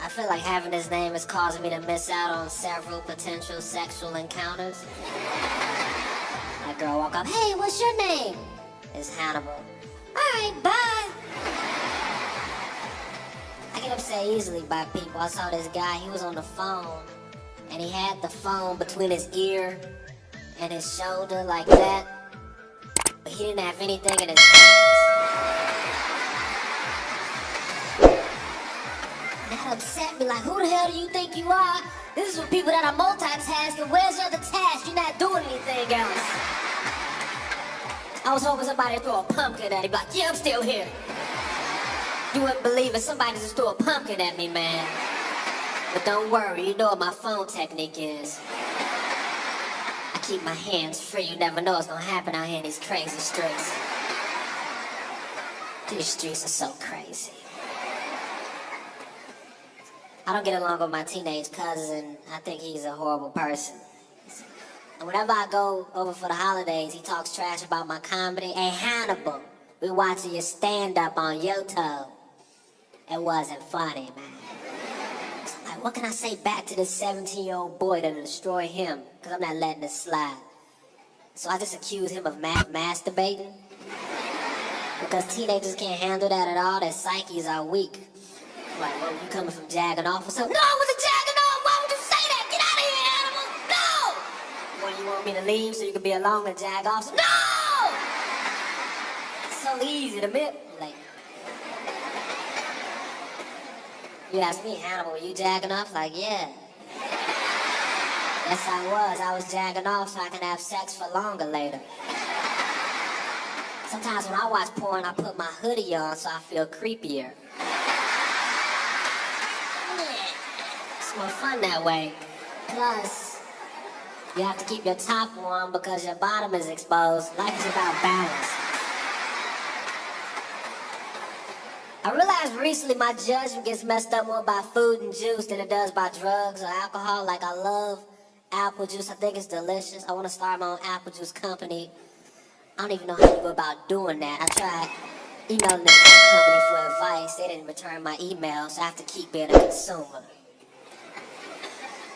I feel like having his name is causing me to miss out on several potential sexual encounters. That girl walk up, hey, what's your name? It's Hannibal. Alright, bye. I get upset easily by people. I saw this guy, he was on the phone, and he had the phone between his ear and his shoulder like that, but he didn't have anything in his hands. That upset me, like, who the hell do you think you are? This is for people that are multitasking. Where's your other task? You're not doing anything else. I was hoping somebody would throw a pumpkin at me, like, yeah, I'm still here. You wouldn't believe it, somebody just threw a pumpkin at me, man. But don't worry, you know what my phone technique is. I keep my hands free, you never know what's gonna happen out here in these crazy streets. These streets are so crazy. I don't get along with my teenage cousin. I think he's a horrible person. And whenever I go over for the holidays, he talks trash about my comedy. Hey, Hannibal, we watching your stand-up on YouTube. It wasn't funny, man. Like, what can I say back to this 17-year-old boy that'll destroy him? Because I'm not letting this slide. So I just accuse him of masturbating. Because teenagers can't handle that at all. Their psyches are weak. Like, well, you coming from jagging off or something? No, I wasn't jagging off! Why would you say that? Get out of here, Hannibal! No! Well, you want me to leave so you can be alone and jag off? So, no! It's so easy to admit. Like, you asked me, Hannibal, were you jagging off? Like, yeah. Yes, I was. I was jagging off so I can have sex for longer later. Sometimes when I watch porn, I put my hoodie on so I feel creepier. It's more fun that way. Plus, you have to keep your top warm because your bottom is exposed. Life is about balance. I realized recently my judgment gets messed up more by food and juice than it does by drugs or alcohol. Like, I love apple juice. I think it's delicious. I want to start my own apple juice company. I don't even know how to go about doing that. I tried emailing this one company for advice. They didn't return my email, so I have to keep being a consumer.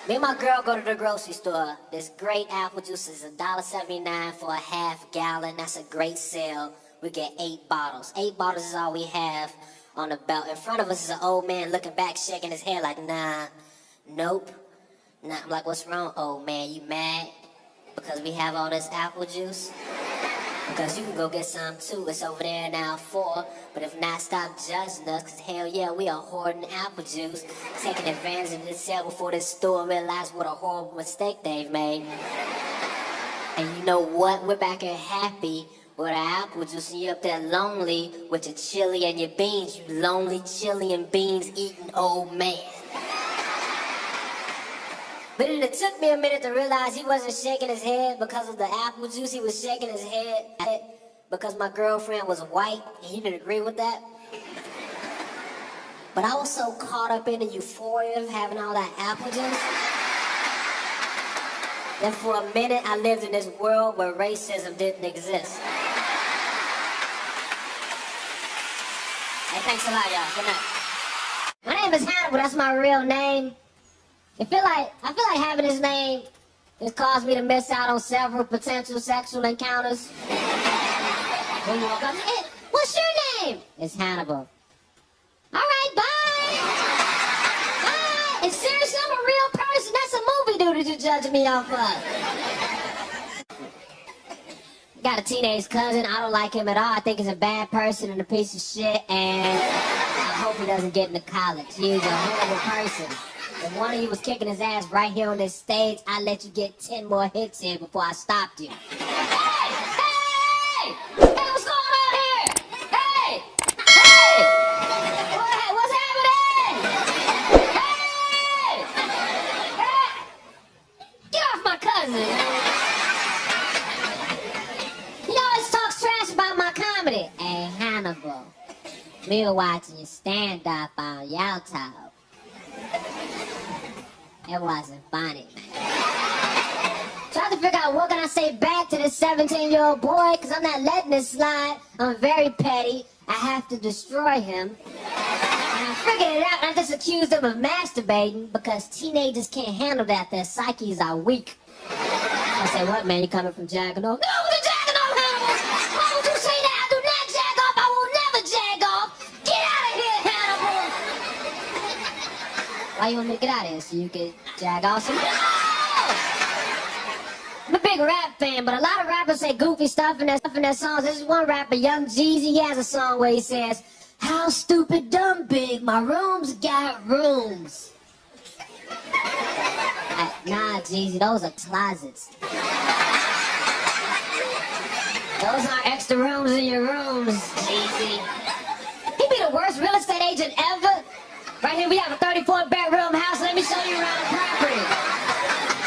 Me and my girl go to the grocery store. This great apple juice is $1.79 for a half gallon. That's a great sale. We get 8 bottles. 8 bottles is all we have on the belt. In front of us is an old man looking back, shaking his head like, nah, nope. Nah. I'm like, what's wrong, old man? You mad because we have all this apple juice? Because you can go get some too. It's over there now 4. But if not, stop judging us. Because hell yeah, we are hoarding apple juice. Taking advantage of this sale before this store realize what a horrible mistake they've made. And you know what? We're back here happy with our apple juice. And you're up there lonely with your chili and your beans. You lonely chili and beans eating old man. But it took me a minute to realize he wasn't shaking his head because of the apple juice. He was shaking his head because my girlfriend was white, and he didn't agree with that. But I was so caught up in the euphoria of having all that apple juice that for a minute I lived in this world where racism didn't exist. Hey, thanks a lot, y'all. Good night. My name is Hannibal. That's my real name. I feel like having his name has caused me to miss out on several potential sexual encounters. When you walk up, hey, what's your name? It's Hannibal. All right, bye. Bye. And seriously, I'm a real person. That's a movie dude that you're judging me off of. Got a teenage cousin. I don't like him at all. I think he's a bad person and a piece of shit. And I hope he doesn't get into college. He's a horrible person. If one of you was kicking his ass right here on this stage, I'd let you get 10 more hits in before I stopped you. Hey! Hey! Hey, what's going on here? Hey! Hey! What's happening? Hey! Hey! Get off my cousin! He always talks trash about my comedy. Hey, Hannibal, we were watching you stand up on YouTube. It wasn't funny. Trying to figure out what can I say back to this 17-year-old boy, because I'm not letting this slide. I'm very petty. I have to destroy him. I figured it out and I just accused them of masturbating because teenagers can't handle that. Their psyches are weak. I said, what, man? You coming from jacking off? No, the jacking off, Hannibal! Why would you say that? I do not jack off. I will never jack off. Get out of here, Hannibal! Why you want me to get out of here? So you can jack off some? No! I'm a big rap fan, but a lot of rappers say goofy stuff in their songs. This is one rapper, Young Jeezy. He has a song where he says, how stupid, dumb, big, my rooms got rooms. Nah, Jeezy, those are closets. Those aren't extra rooms in your rooms, Jeezy. He be the worst real estate agent ever. Right here we have a 34-bedroom house. Let me show you around the property.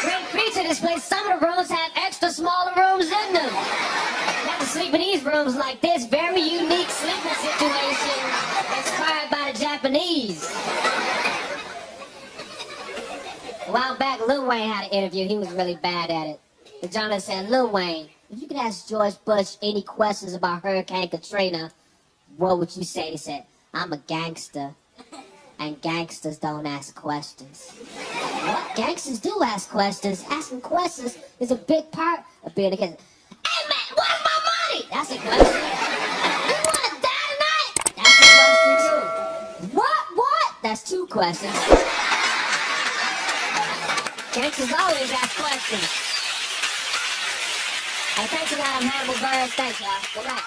Great feature this place. Some of the rooms have extra smaller rooms in them. You have to sleep in these rooms like this. Very unique sleeping situation inspired by the Japanese. A while back, Lil Wayne had an interview. He was really bad at it. The journalist said, Lil Wayne, if you could ask George Bush any questions about Hurricane Katrina, what would you say? He said, I'm a gangster, and gangsters don't ask questions. What? Gangsters do ask questions. Asking questions is a big part of being a gangster. Hey, man, where's my money? That's a question. You want to die tonight? That's a question, too. What? That's two questions. Gangsters always ask questions. Hey, thanks a lot. I'm Hannibal Buress. Thanks, y'all. Good night.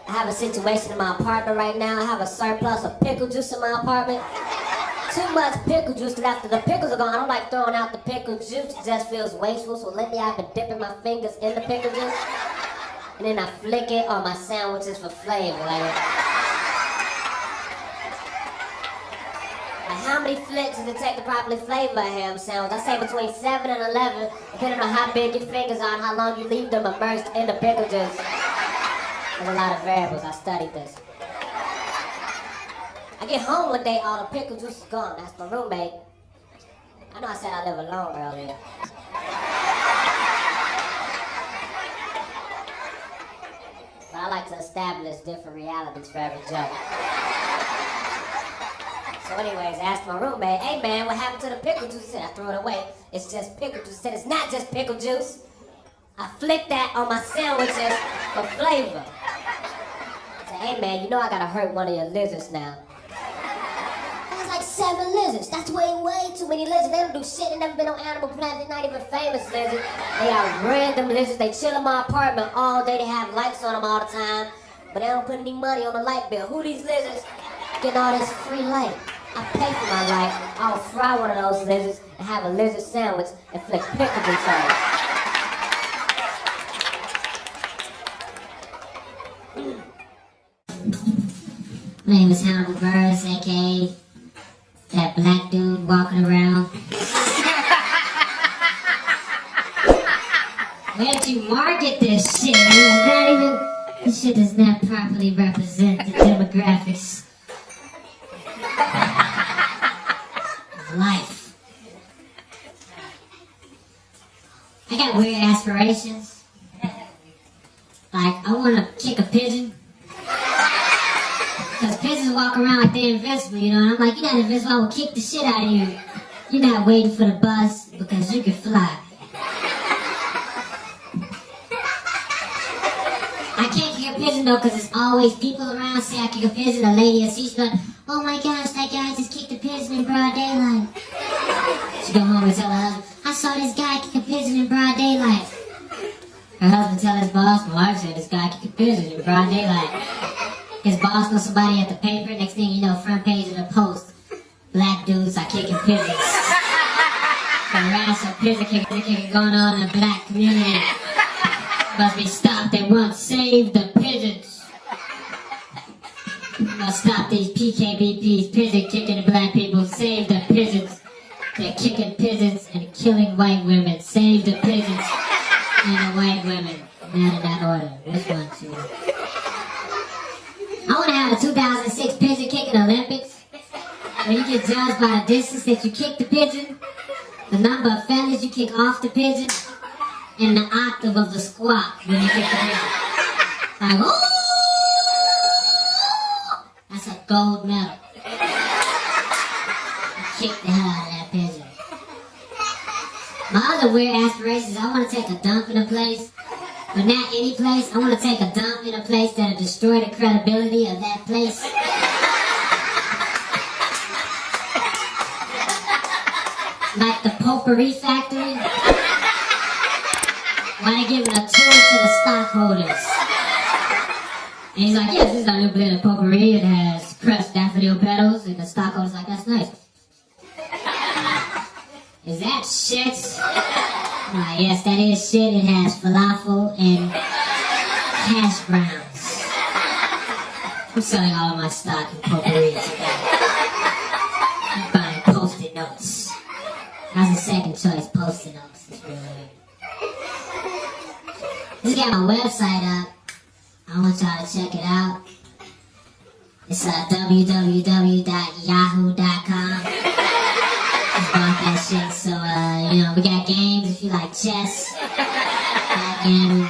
I have a situation in my apartment right now. I have a surplus of pickle juice in my apartment. Too much pickle juice that after the pickles are gone, I don't like throwing out the pickle juice. It just feels wasteful. So lately I've been dipping my fingers in the pickle juice. And then I flick it on my sandwiches for flavor. How many flicks does it take to properly flavor a ham sandwich? I say between 7 and 11, depending on how big your fingers are and how long you leave them immersed in the pickle juice. There's a lot of variables. I studied this. I get home one day, all the pickle juice is gone. That's my roommate. I know I said I live alone earlier. But I like to establish different realities for every joke. So anyways, I asked my roommate, hey man, what happened to the pickle juice? He said, I threw it away. It's just pickle juice. He said, it's not just pickle juice. I flicked that on my sandwiches for flavor. I said, hey man, you know I gotta hurt one of your lizards now. There's like 7 lizards. That's way too many lizards. They don't do shit. They never been on Animal Planet. They're not even famous lizards. They are random lizards. They chill in my apartment all day. They have lights on them all the time. But they don't put any money on the light bill. Who these lizards getting all this free light? I pay for my life. I'll fry one of those lizards and have a lizard sandwich and flick pickle juice on it. My name is Hannibal Buress, aka that black dude walking around. Where did you market this shit? This shit does not properly represent the demographics life. I got weird aspirations. Like, I want to kick a pigeon. Because pigeons walk around like they're invincible, you know? And I'm like, you're not invincible, I will kick the shit out of you. You're not waiting for the bus because you can fly. I can't kick a pigeon though because there's always people around. Say I kick a pigeon, a lady will see, she's like, oh my gosh, that guy just kicked a pigeon in broad daylight. She go home and tell her husband, I saw this guy kick a pigeon in broad daylight. Her husband tell his boss, my wife said this guy kicked a pigeon in broad daylight. His boss knows somebody at the paper, next thing you know, front page of the Post. Black dudes are kicking pigeons. The rash of pigeon kicking going on in the black community must be stopped at once. Save the pigeons. Must stop these PKBPs, pigeon kicking the black people. Save the pigeons. They're kicking pigeons and killing white women. Save the pigeons and the white women. Not in that order. Which one, too? I want to have a 2006 pigeon kicking Olympics where you get judged by the distance that you kick the pigeon, the number of feathers you kick off the pigeon, and the octave of the squawk when you kick the pigeon. Like, ooh! gold medal. Kick the hell out of that pigeon. My other weird aspirations, I want to take a dump in a place, but not any place. I want to take a dump in a place that'll destroy the credibility of that place. Like the potpourri factory. Why they giving a tour to the stockholders. And he's like, yes, this is our new blend of potpourri. It has crushed daffodil petals. And the stockholder's like, that's nice. Is that shit? Yes, that is shit. It has falafel and hash browns. I'm selling all of my stock in potpourri today. I'm buying Post-it notes. That's the second choice, Post-it notes. It's really weird. Just got my website up. I want y'all to check it out. It's www.yahoo.com. Just bought that shit. So, we got games if you like chess, backgammon,